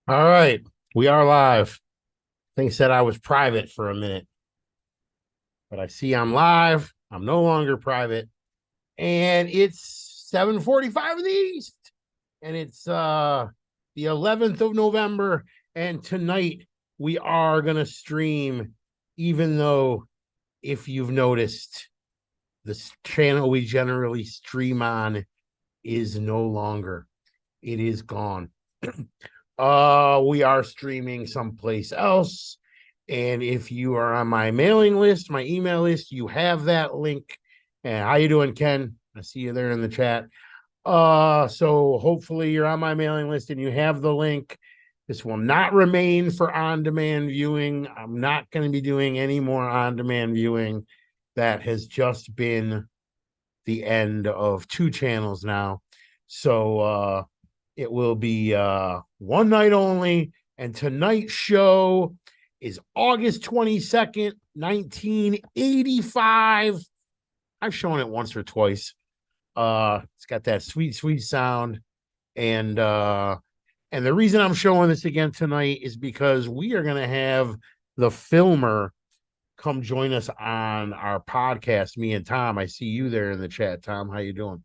All right, we are live. Thing said I was private for a minute, but I see I'm live. I'm no longer private, and it's 7:45 in the East, and it's the 11th of November, and tonight we are gonna stream, even though if you've noticed, the channel we generally stream on is no longer. It is gone. We are streaming someplace else. And if you are on my mailing list, my email list, you have that link. And how you doing, Ken? I see you there in the chat. So hopefully you're on my mailing list and you have the link. This will not remain for on-demand viewing. I'm not going to be doing any more on-demand viewing. That has just been the end of two channels now. So it will be one night only. And tonight's show is August 22nd, 1985. I've shown it once or twice. It's got that sweet, sweet sound. And the reason I'm showing this again tonight is because we are gonna have the filmer come join us on our podcast, me and Tom. I see you there in the chat, Tom. How you doing?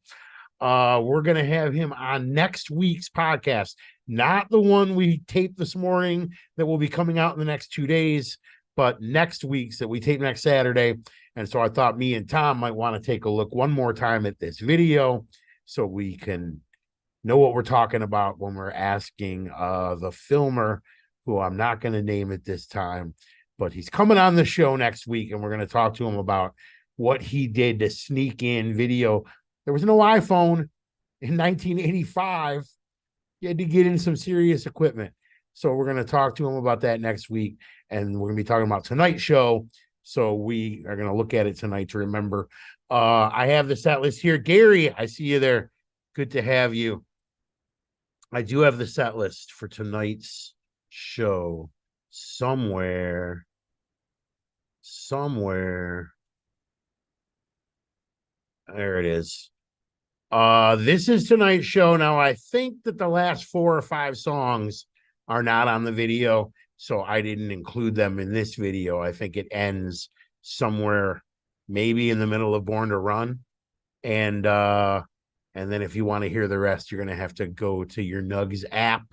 We're gonna have him on next week's podcast, not the one we taped this morning that will be coming out in the next 2 days, but next week's that we tape next Saturday. And so I thought me and Tom might want to take a look one more time at this video so we can know what we're talking about when we're asking the filmer, who I'm not going to name at this time, but he's coming on the show next week, and we're going to talk to him about what he did to sneak in video. There was no iPhone in 1985. You had to get in some serious equipment. So we're going to talk to him about that next week. And we're going to be talking about tonight's show. So we are going to look at it tonight to remember. I have the set list here. Gary, I see you there. Good to have you. I do have the set list for tonight's show somewhere. There it is. This is tonight's show. Now, I think that the last 4 or 5 songs are not on the video, so I didn't include them in this video. I think it ends somewhere maybe in the middle of Born to Run. And then if you want to hear the rest, you're going to have to go to your Nugs app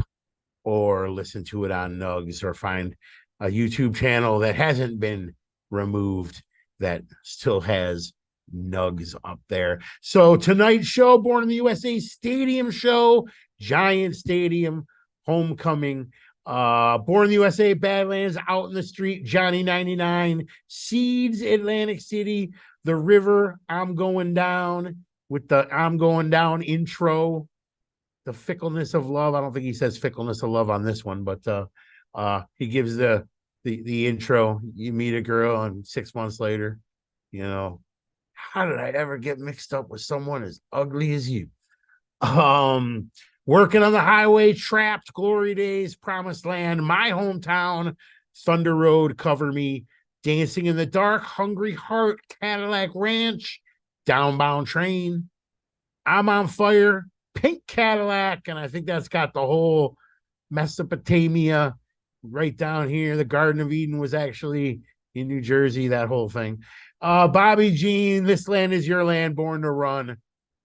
or listen to it on Nugs, or find a YouTube channel that hasn't been removed that still has Nugs up there. So tonight's show, Born in the USA Stadium show, Giant Stadium, Homecoming, Born in the USA, Badlands, Out in the Street, Johnny 99, Seeds, Atlantic City, The River, I'm Going Down, with the I'm Going Down intro, The Fickleness of Love. I don't think he says Fickleness of Love on this one, but he gives the intro. You meet a girl, and 6 months later, you know, how did I ever get mixed up with someone as ugly as you? Working on the Highway, Trapped, Glory Days, Promised Land, My Hometown, Thunder Road, Cover Me, Dancing in the Dark, Hungry Heart, Cadillac Ranch, Downbound Train, I'm on Fire, Pink Cadillac, and I think that's got the whole Mesopotamia right down here. The Garden of Eden was actually in New Jersey, that whole thing. Bobby Jean, This Land Is Your Land, Born to Run.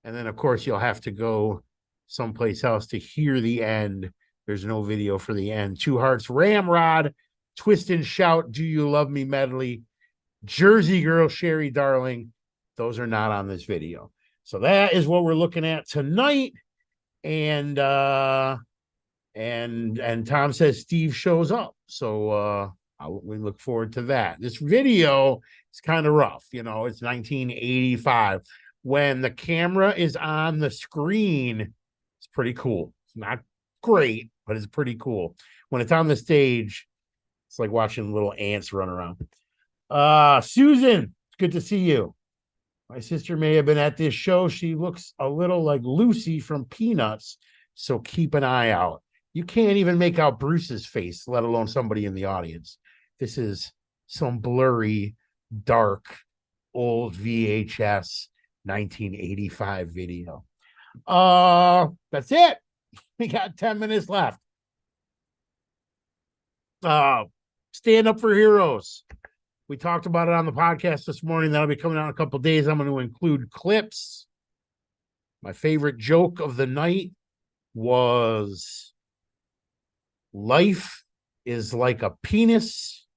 And then, of course, you'll have to go someplace else to hear the end. There's no video for the end. Two Hearts, Ramrod, Twist and Shout, Do You Love Me medley, Jersey Girl, Sherry Darling. Those are not on this video. So that is what we're looking at tonight. And Tom says Steve shows up. So we look forward to that. This video is kind of rough. You know, it's 1985. When the camera is on the screen, it's pretty cool. It's not great, but it's pretty cool. When it's on the stage, it's like watching little ants run around. Susan, it's good to see you. My sister may have been at this show. She looks a little like Lucy from Peanuts, so keep an eye out. You can't even make out Bruce's face, let alone somebody in the audience. This is some blurry, dark, old VHS 1985 video. That's it. We got 10 minutes left. Uh, Stand Up for Heroes. We talked about it on the podcast this morning. That'll be coming out in a couple of days. I'm going to include clips. My favorite joke of the night was life is like a penis.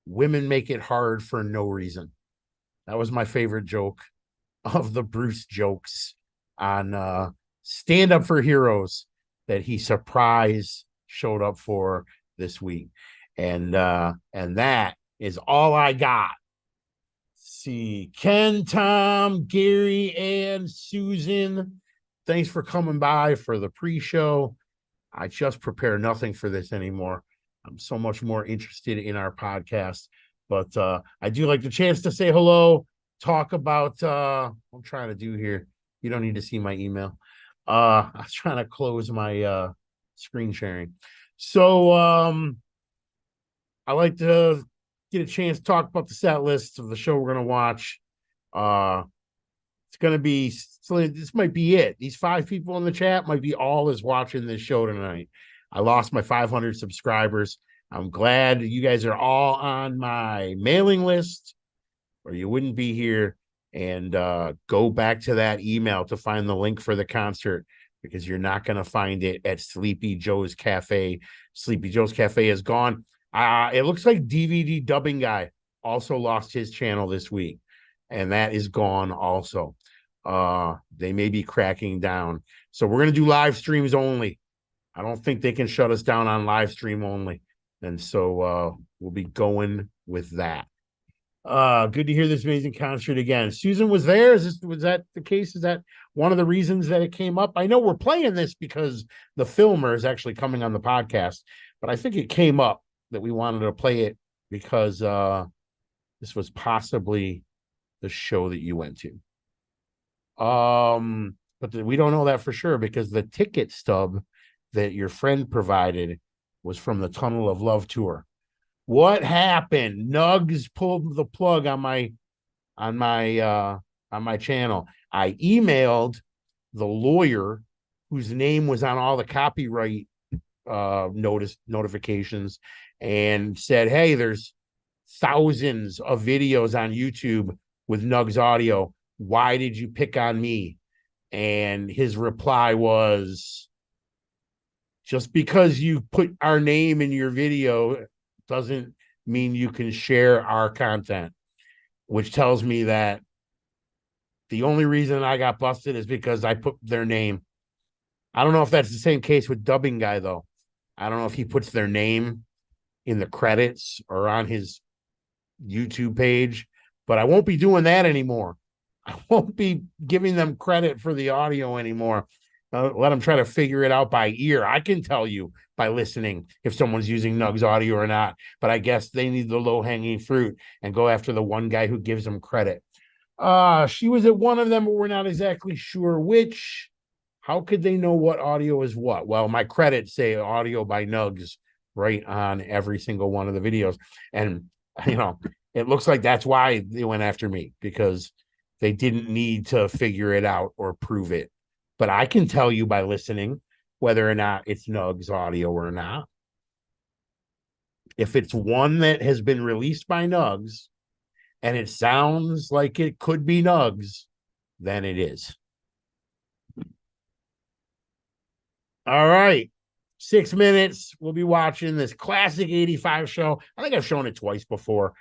Women make it hard for no reason. That was my favorite joke of the Bruce jokes on Stand Up for Heroes that he surprise showed up for this week. And that is all I got. See, Ken, Tom, Gary, and Susan, thanks for coming by for the pre-show. I just prepare nothing for this anymore. I'm so much more interested in our podcast, but I do like the chance to say hello, talk about what I'm trying to do here. You don't need to see my email. I was trying to close my screen sharing. So I like to get a chance to talk about the set list of the show we're going to watch. It's going to be, so this might be it. These 5 people in the chat might be all is watching this show tonight. I lost my 500 subscribers. I'm glad you guys are all on my mailing list, or you wouldn't be here. And go back to that email to find the link for the concert, because you're not going to find it at Sleepy Joe's Cafe. Sleepy Joe's Cafe is gone. It looks like DVD Dubbing Guy also lost his channel this week, and that is gone also. They may be cracking down. So we're going to do live streams only. I don't think they can shut us down on live stream only. And so we'll be going with that. Good to hear this amazing concert again. Susan was there. Was that the case? Is that one of the reasons that it came up? I know we're playing this because the filmer is actually coming on the podcast, but I think it came up that we wanted to play it because this was possibly the show that you went to. But we don't know that for sure, because the ticket stub that your friend provided was from the Tunnel of Love tour. What happened? Nugs pulled the plug on my channel. I emailed the lawyer whose name was on all the copyright notifications and said, hey, there's thousands of videos on YouTube with Nugs audio. Why did you pick on me? And his reply was, just because you put our name in your video doesn't mean you can share our content, which tells me that the only reason I got busted is because I put their name. I don't know if that's the same case with Dubbing Guy, though. I don't know if he puts their name in the credits or on his YouTube page, but I won't be doing that anymore. I won't be giving them credit for the audio anymore. Let them try to figure it out by ear. I can tell you by listening if someone's using Nugs audio or not, but I guess they need the low-hanging fruit and go after the one guy who gives them credit. She was at one of them, but we're not exactly sure which. How could they know what audio is what? Well, my credits say audio by Nugs right on every single one of the videos. And, it looks like that's why they went after me, because they didn't need to figure it out or prove it. But I can tell you by listening whether or not it's Nugs audio or not. If it's one that has been released by Nugs and it sounds like it could be Nugs, then it is. All right. 6 minutes. We'll be watching this classic 85 show. I think I've shown it twice before.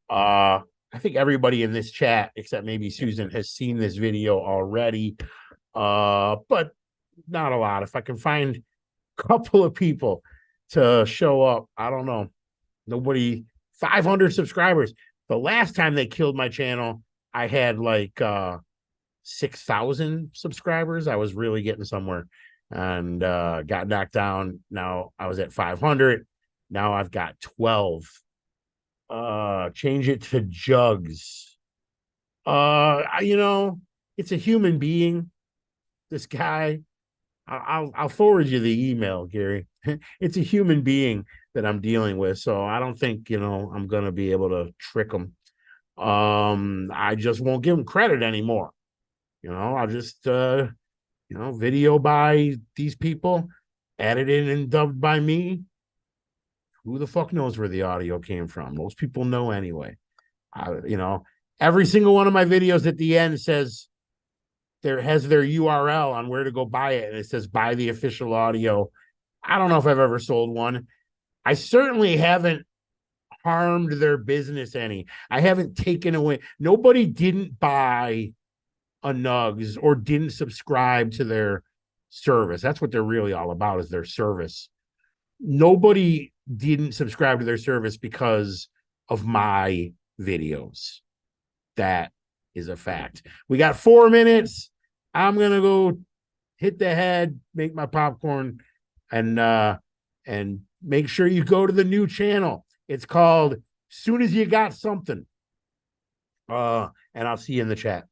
I think everybody in this chat, except maybe Susan, has seen this video already. But not a lot. If I can find a couple of people to show up, I don't know. Nobody, 500 subscribers. The last time they killed my channel, I had like 6,000 subscribers. I was really getting somewhere, and got knocked down. Now I was at 500. Now I've got 12. Change it to Jugs. It's a human being. This guy, I'll forward you the email, Gary. It's a human being that I'm dealing with, so I don't think I'm gonna be able to trick him. I just won't give him credit anymore. I'll just video by these people, edited and dubbed by me. Who the fuck knows where the audio came from? Most people know anyway. Every single one of my videos at the end says there has their URL on where to go buy it, and it says buy the official audio. I don't know if I've ever sold one. I certainly haven't harmed their business any. I haven't taken away. Nobody didn't buy a Nugs or didn't subscribe to their service. That's what they're really all about, is their service. Nobody didn't subscribe to their service because of my videos. That is a fact. We got 4 minutes. I'm gonna go hit the head, make my popcorn, and make sure you go to the new channel. It's called Soon As You Got Something. And I'll see you in the chat.